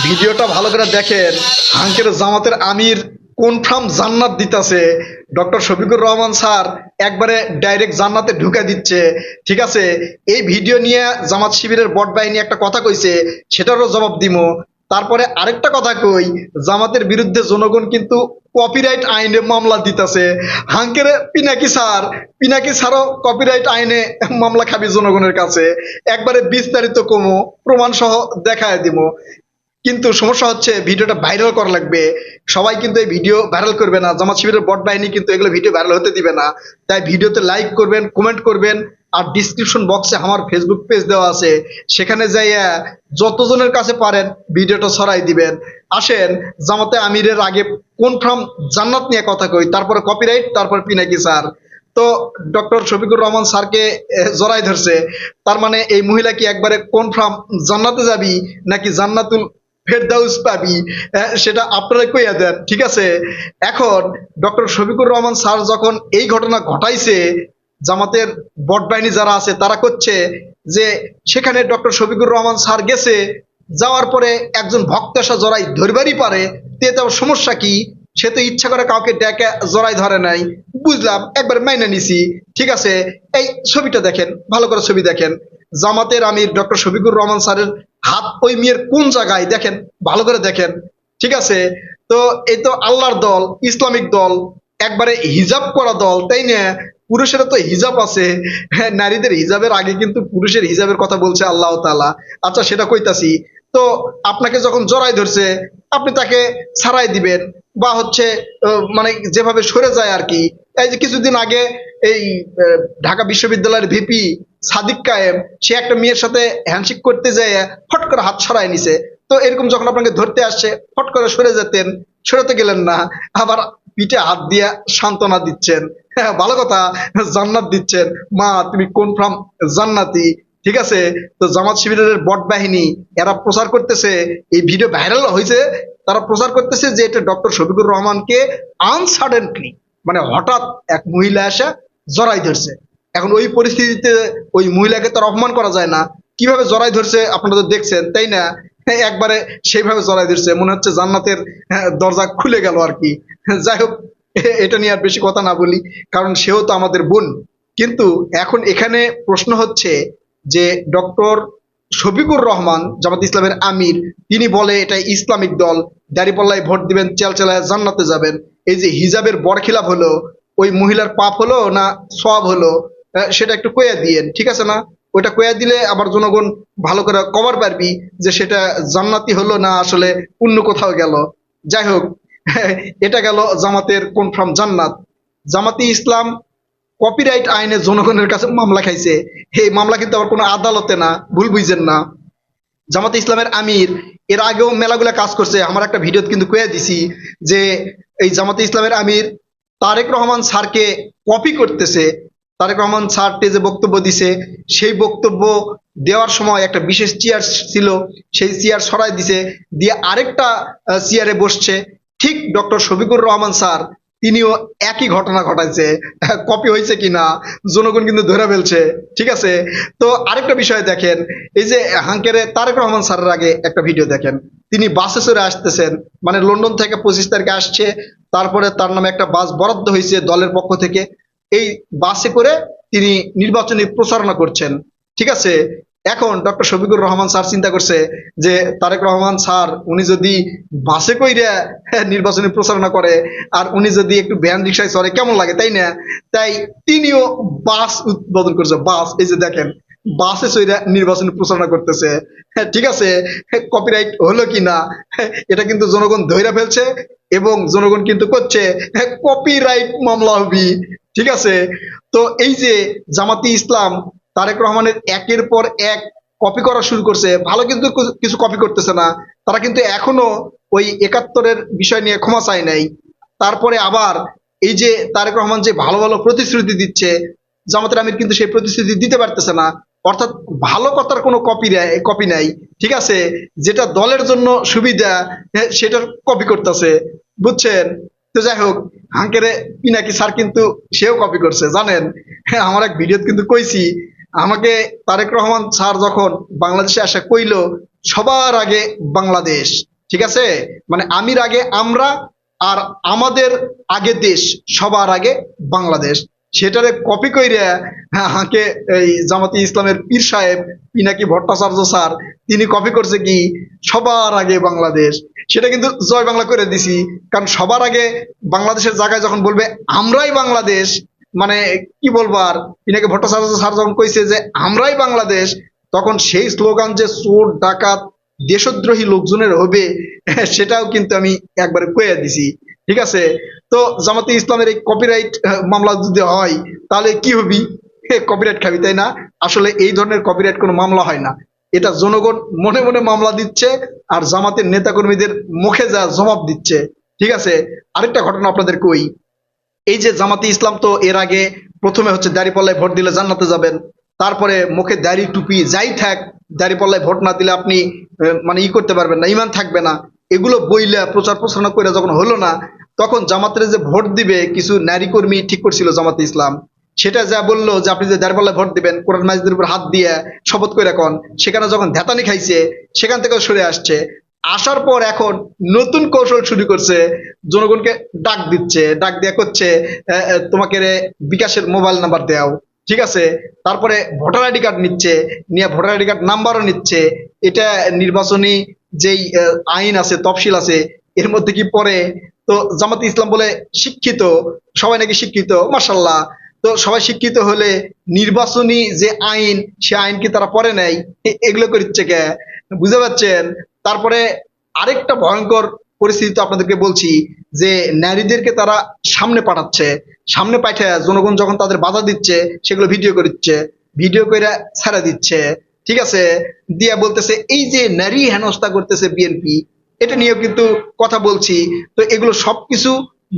ভিডিওটা ভালো করে দেখেন। আঙ্কেল জামাতের আমির কনফার্ম জান্নাত দিতেছে। ডক্টর শফিকুর রহমান স্যার একবারে ডাইরেক্ট জান্নাতে ঢুকে দিচ্ছে। ঠিক আছে, এই ভিডিও নিয়ে জামাত শিবিরের বট বাহিনী একটা কথা কইছে, সেটারও জবাব দিমো। তারপরে আরেকটা কথা কই, জামাতের বিরুদ্ধে জনগণ কিন্তু কপিরাইট আইনে মামলা দিতেছে। হাঙ্কের পিনাকি স্যারও কপিরাইট আইনে মামলা খাবি জনগণের কাছে। একবারে বিস্তারিত কমো, প্রমাণ সহ দেখায় দিমো। কিন্তু সমস্যা হচ্ছে ভিডিওটা ভাইরাল করা লাগবে। সবাই কিন্তু এই ভিডিও ভাইরাল করবে না, জামাত শিবিরের বট বাহিনী কিন্তু এগুলো ভিডিও ভাইরাল হতে দিবে না। তাই ভিডিওতে লাইক করবেন, কমেন্ট করবেন, আর ডিসক্রিপশন বক্সে আমার ফেসবুক পেজ দেওয়া আছে, সেখানে যাইয়া যতজনের কাছে পারেন ভিডিওটা ছড়াই দিবেন। আসেন জামাতে আমিরের আগে কনফার্ম জান্নাত নিয়ে কথা কই, তারপরে কপিরাইট, তারপর পিনাকি স্যার। তো ডক্টর শফিকুর রহমান স্যারকে জড়াই ধরছে, তার মানে এই মহিলা কি একবারে কনফার্ম জান্নাতে যাবি নাকি জান্নাতুল ফেরদাউস পাবি? সেটা আপনারা কইয়া দেন। ঠিক আছে, এখন ডক্টর শফিকুর রহমান স্যার যখন এই ঘটনা ঘটাইছে, জামাতের বট বাহিনী যারা আছে তারা করছে যে সেখানে ডক্টর শফিকুর রহমান স্যার গেছে, যাওয়ার পরে একজন ভক্ত এসে জড়াই ধরবারই পারে, তে তার সমস্যা কি? সে তো ইচ্ছা করে কাউকে ডেকে জড়াই ধরে নাই, বুঝলাম, একবার মাইনে নিছি। ঠিক আছে, এই ছবিটা দেখেন, ভালো করে ছবি দেখেন। জামাতের আমির ডক্টর শফিকুর রহমান স্যারের হাত ওই মেয়ের কোন জায়গায় দেখেন, ভালো করে দেখেন। ঠিক আছে, তো এই তো আল্লাহর দল, ইসলামিক দল, একবারে হিজাব করা দল, তাই না? পুরুষেরা তো হিজাব আছে। হ্যাঁ, নারীদের হিজাবের আগে কিন্তু পুরুষের হিজাবের কথা বলছে আল্লাহ তাআলা। আচ্ছা, সেটা কইতাছি। তো আপনাকে যখন জড়াই ধরছে, আপনি তাকে ছাড়াই দিবেন, বা হচ্ছে মানে যেভাবে সরে যায় আর কি। এই যে কিছুদিন আগে এই ঢাকা বিশ্ববিদ্যালয়ের ভিপি সাদিক কায়েম, সে একটা মেয়ের সাথে হ্যান্ডশেক করতে যায়, ফট করে হাত সরায় নিছে। তো এরকম যখন আপনাকে ধরতে আসছে, ফট করে সরে যেতেন, সরাতে গেলেন না, আবার পিঠে হাত দিয়ে সান্ত্বনা দিচ্ছেন। হ্যাঁ, ভালো কথা, জান্নাত দিচ্ছেন। মা তুমি কনফার্ম জান্নাতি। ঠিক আছে, তো জামাত শিবিরের বট বাহিনী এরা প্রচার করতেছে, এই ভিডিও ভাইরাল হয়েছে, তারা প্রচার করতেছে যে এটা ডক্টর শফিকুর রহমানকে আনসাডেন্টলি, মানে হঠাৎ এক মহিলা এসে জড়াই ধরছে। এখন ওই পরিস্থিতিতে ওই মহিলাকে তো আর অপমান করা যায় না, কিভাবে জড়াই ধরছে আপনারা তো দেখছেন, তাই না? একবারে সেইভাবে জড়াই ধরছে, মনে হচ্ছে জান্নাতের দরজা খুলে গেল আর কি। যাই হোক, এটা নিয়ে আর বেশি কথা না বলি, কারণ সেও তো আমাদের বোন। কিন্তু এখন এখানে প্রশ্ন হচ্ছে যে ডক্টর শফিকুর রহমান জামাত ইসলামের আমির, তিনি বলে এটা ইসলামিক দল, দাঁড়িপাল্লায় ভোট দিবেন, চালচালায় জান্নাতে যাবেন। এই যে হিজাবের বরখিলাপ হলো, ওই মহিলার পাপ হলো না সওয়াব হলো? সেটা একটু কইয়া দিয়েন, ঠিক আছে না? ওইটা কইয়া দিলে আবার জনগণ ভালো করে কভার পারবি যে সেটা জান্নাতি হলো না আসলে অন্য কোথাও গেল। যাই হোক, এটা গেল জামাতের কনফার্ম জান্নাত। জামাতি ইসলাম কপিরাইট আইনে জনগণের কাছে মামলা খাইছে। এই মামলা কিন্তু আবার কোনো আদালতে না, ভুল বুঝছেন না। জামাতে ইসলামের আমির এর আগেও মেলাগুলা কাজ করছে, আমার একটা ভিডিও কিন্তু কয়ে দিছি যে এই জামাতে ইসলামের আমির তারেক রহমান স্যারকে কপি করতেছে। তারেক রহমান স্যার যে বক্তব্য দিছে, সেই বক্তব্য দেওয়ার সময় একটা বিশেষ চেয়ার ছিল, সেই চেয়ার সরাই দিছে, দিয়ে আরেকটা চেয়ারে বসছে। ঠিক ডক্টর শফিকুর রহমান স্যার তিনিও একই ঘটনা ঘটাইছে। কপি হয়েছে কিনা জনগণ কিন্তু ধরে ফেলছে। ঠিক আছে, তো আরেকটা বিষয় দেখেন, এই যে হাঙ্কেরে তারেক রহমান স্যারের আগে একটা ভিডিও দেখেন, তিনি বাসে চড়ে আসতেছেন, মানে লন্ডন থেকে 25 তারিখে আসছে, তারপরে তার নামে একটা বাস বরাদ্দ হয়েছে দলের পক্ষ থেকে, এই বাসে করে তিনি নির্বাচনী প্রচারণা করছেন। ঠিক আছে, এখন ডক্টর শফিকুর রহমান স্যার চিন্তা করছে যে তারেক রহমান স্যার উনি যদি বাসে কইরা নির্বাচনী প্রচারণা করে, আর উনি যদি একটু ভ্যান রিক্সায় চড়ে কেমন লাগে, তাই না? তাই তিনিও বাস উদ্বোধন করছে, বাস, এই যে দেখেন, বাসে চইরা নির্বাচনী প্রচারণা করতেছে। ঠিক আছে, কপিরাইট হলো কি না এটা কিন্তু জনগণ ধইরা ফেলছে, এবং জনগণ কিন্তু করছে কপিরাইট মামলা হবি। ঠিক আছে, তো এই যে জামাতি ইসলাম তারেক রহমানের একের পর এক কপি করা শুরু করছে, ভালো কিন্তু কিছু কপি করতেছে না, তারা কিন্তু এখনো ওই 71-এর বিষয় নিয়ে ক্ষমা চায় নাই। তারপরে আবার এই যে তারেক রহমান যে ভালো ভালো প্রতিশ্রুতি দিচ্ছে, জামাতের আমির কিন্তু সেই প্রতিশ্রুতি দিতে পারতেছে না। অর্থাৎ ভালো কথার কোনো কপি নাই। ঠিক আছে, যেটা দলের জন্য সুবিধা সেটার কপি করতেছে, বুঝছেন? তো যাই হোক, হাঙ্কেরে পিনাকি স্যার কিন্তু সেও কপি করছে, জানেন? হ্যাঁ, আমার এক ভিডিও কিন্তু কইছি, আমাকে তারেক রহমান স্যার যখন বাংলাদেশে আসা কইলো সবার আগে বাংলাদেশ, ঠিক আছে, মানে আমির আগে আমরা, আর আমাদের আগে দেশ, সবার আগে বাংলাদেশ। সেটারে কপি কইরা হাঁকে এই জামাতি ইসলামের পীর সাহেব পিনাকি ভট্টাচার্য স্যার তিনি কপি করছে কি সবার আগে বাংলাদেশ। সেটা কিন্তু জয় বাংলা করে দিছি, কারণ সবার আগে বাংলাদেশের জায়গায় যখন বলবে আমরাই বাংলাদেশ, মানে কি বলবো আর, পিনাকি ভট্টাচার্য স্যার যখন কইছে যে আমরাই বাংলাদেশ, তখন সেই স্লোগান যে চোর ডাকাত দেশদ্রোহী লোকজনের হবে সেটাও কিন্তু আমি একবারে কয়ে দিছি। ঠিক আছে, তো জামাতে ইসলামের এই কপিরাইট মামলা যদি হয় তাহলে কি হবি, কপিরাইট খাবি তাই না? আসলে এই ধরনের কপিরাইট কোনো মামলা হয় না, এটা জনগণ মনে মনে মামলা দিচ্ছে আর জামাতের নেতাকর্মীদের মুখে যা জবাব দিচ্ছে। ঠিক আছে, আরেকটা ঘটনা আপনাদের কই, এই যে জামাতে ইসলাম তো এর আগে প্রথমে হচ্ছে দাঁড়িপাল্লায় ভোট দিলে জান্নাতে যাবেন, তারপরে মুখে দাড়ি টুপি যাই থাক, দাঁড়িপাল্লায় ভোট না দিলে আপনি মানে করতে পারবেন না, ইমান থাকবে না, এগুলো বইলা প্রচার প্রচারণা করে যখন হলো না, তখন জামাতের যে ভোট দিবে কিছু নারী কর্মী ঠিক করছিল জামাতে ইসলাম, সেটা যা বললো যে আপনি যে দাঁড়িপাল্লায় ভোট দিবেন কোরআন মাজিদের উপর হাত দিয়ে শপথ করে রাখন, সেখানে যখন ধ্যাতানি খাইছে সেখান থেকে সরে আসছে, আসার পর এখন নতুন কৌশল শুরু করছে, জনগণকে ডাক দিচ্ছে, ডাক দেয়া করছে তোমাকে রে বিকাশের মোবাইল নাম্বার দেও। ঠিক আছে, তারপরে ভোটার আইডি কার্ড নিচ্ছে, নিয়ে ভোটার আইডি কার্ড নাম্বারও নিচ্ছে। এটা নির্বাচনী যেই আইন আছে তফসিল আছে এর মধ্যে কি পড়ে? তো জামাতে ইসলাম বলে শিক্ষিত, সবাই নাকি শিক্ষিত, মাশাল্লাহ। তো সবাই শিক্ষিত হলে নির্বাচনী যে আইন সে আইন কি তারা পড়ে নাই? এগুলো করছে কে, বুঝতে পারছেন? তারপরে আরেকটা ভয়ঙ্কর পরিস্থিতি তো আপনাদেরকে বলছি, যে নারীদেরকে তারা সামনে পাঠাচ্ছে, সামনে পাঠিয়ে জনগণ যখন তাদের বাধা দিচ্ছে সেগুলো ভিডিও করছে, ভিডিও করে ছেড়ে দিচ্ছে। ঠিক আছে, দিয়া বলতেছে এই যে নারী হেনস্থা করতেছে বিএনপি, এটা নিয়েও কিন্তু কথা বলছি। তো এগুলো সবকিছু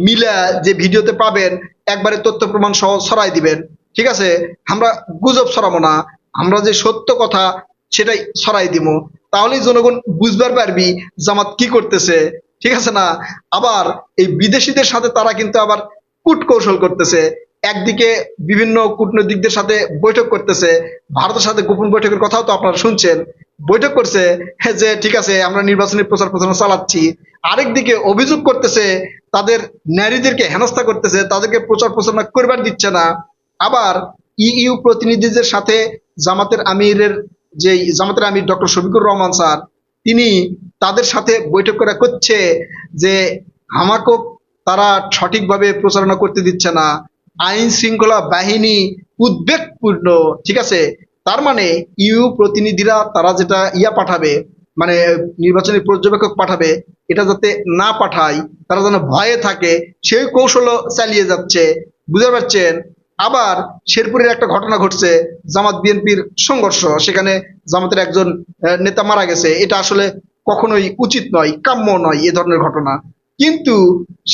মিলা যে ভিডিওতে পাবেন একবারে তথ্য প্রমাণ সহ ছড়াই দিবেন। ঠিক আছে, আমরা গুজব ছড়াবো না, আমরা যে সত্য কথা সেটাই ছড়াই দিব, তাহলেই জনগণ বুঝবার পারবি জামাত কি করতেছে। ঠিক আছে না? আবার এই বিদেশিদের সাথে তারা কিন্তু আবার কূট কৌশল করতেছে, একদিকে বিভিন্ন কূটনৈতিকদের সাথে বৈঠক করতেছে, ভারতের সাথে গোপন বৈঠকের কথাও তো আপনারা শুনছেন, বৈঠক করছে যে ঠিক আছে আমরা নির্বাচনী প্রচার প্রচারণা চালাচ্ছি, আরেকদিকে অভিযোগ করতেছে তাদের নারীদেরকে হেনস্থা করতেছে, তাদেরকে প্রচার প্রচারণা করবার দিচ্ছে না। আবার ইইউ প্রতিনিধিদের সাথে জামাতের আমিরের, যে জামাতের আমির ডক্টর শফিকুর রহমান স্যার, তিনি তাদের সাথে বৈঠক করে করছে যে আমাকেও তারা সঠিকভাবে প্রচারণা করতে দিচ্ছে না, আইন শৃঙ্খলা বাহিনী উদ্বেগপূর্ণ। ঠিক আছে, তার মানে ইউ প্রতিনিধিরা তারা যেটা পাঠাবে, মানে নির্বাচনী পর্যবেক্ষক পাঠাবে, এটা যাতে না পাঠায়, তারা যেন ভয়ে থাকে সেই কৌশলও চালিয়ে যাচ্ছে। বুঝতে পারছেন? আবার শেরপুরের একটা ঘটনা ঘটছে, জামাত বিএনপির সংঘর্ষ, সেখানে জামাতের একজন নেতা মারা গেছে, এটা আসলে কখনোই উচিত নয়, কাম্য নয় এ ধরনের ঘটনা। কিন্তু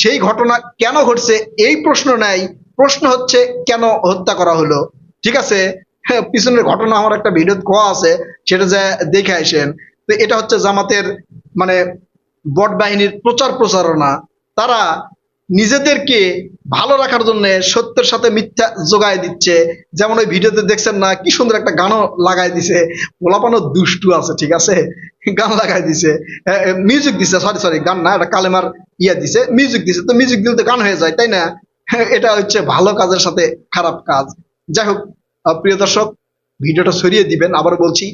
সেই ঘটনা কেন ঘটছে এই প্রশ্ন নাই, প্রশ্ন হচ্ছে কেন হত্যা করা হলো। ঠিক আছে, হ্যাঁ, পিছনের ঘটনা আমার একটা ভিডিও কোয়া আছে, সেটা যা দেখে আসেন। তো এটা হচ্ছে জামাতের মানে বট বাহিনীর প্রচার প্রচারণা, তারা নিজেদেরকে ভালো রাখার জন্য সত্যের সাথে মিথ্যা যোগায় দিচ্ছে। যেমন ওই ভিডিওতে দেখছেন না, কি সুন্দর একটা গানও লাগাই দিছে, পোলাপানও দুষ্টু আছে, ঠিক আছে, গান লাগাই দিছে, মিউজিক দিছে, সরি সরি গান না, এটা কালেমার দিছে, মিউজিক দিছে, তো মিউজিক দিলে তো গান হয়ে যায় তাই না? এটা হচ্ছে ভালো কাজের সাথে খারাপ কাজ। যাই হোক, প্রিয় দর্শক, ভিডিওটা ছড়িয়ে দিবেন। আবার বলছি,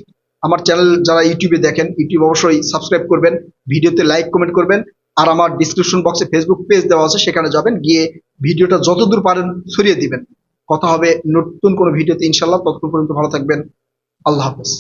আমার চ্যানেল যারা ইউটিউবে দেখেন, ইউটিউব অবশ্যই সাবস্ক্রাইব করবেন, ভিডিওতে লাইক কমেন্ট করবেন, আর আমার ডিসক্রিপশন বক্সে ফেসবুক পেজ দেওয়া আছে, সেখানে যাবেন, গিয়ে ভিডিওটা যতদূর পারেন ছড়িয়ে দিবেন। কথা হবে নতুন কোনো ভিডিওতে ইনশাল্লাহ, ততক্ষণ পর্যন্ত ভালো থাকবেন। আল্লাহ হাফেজ।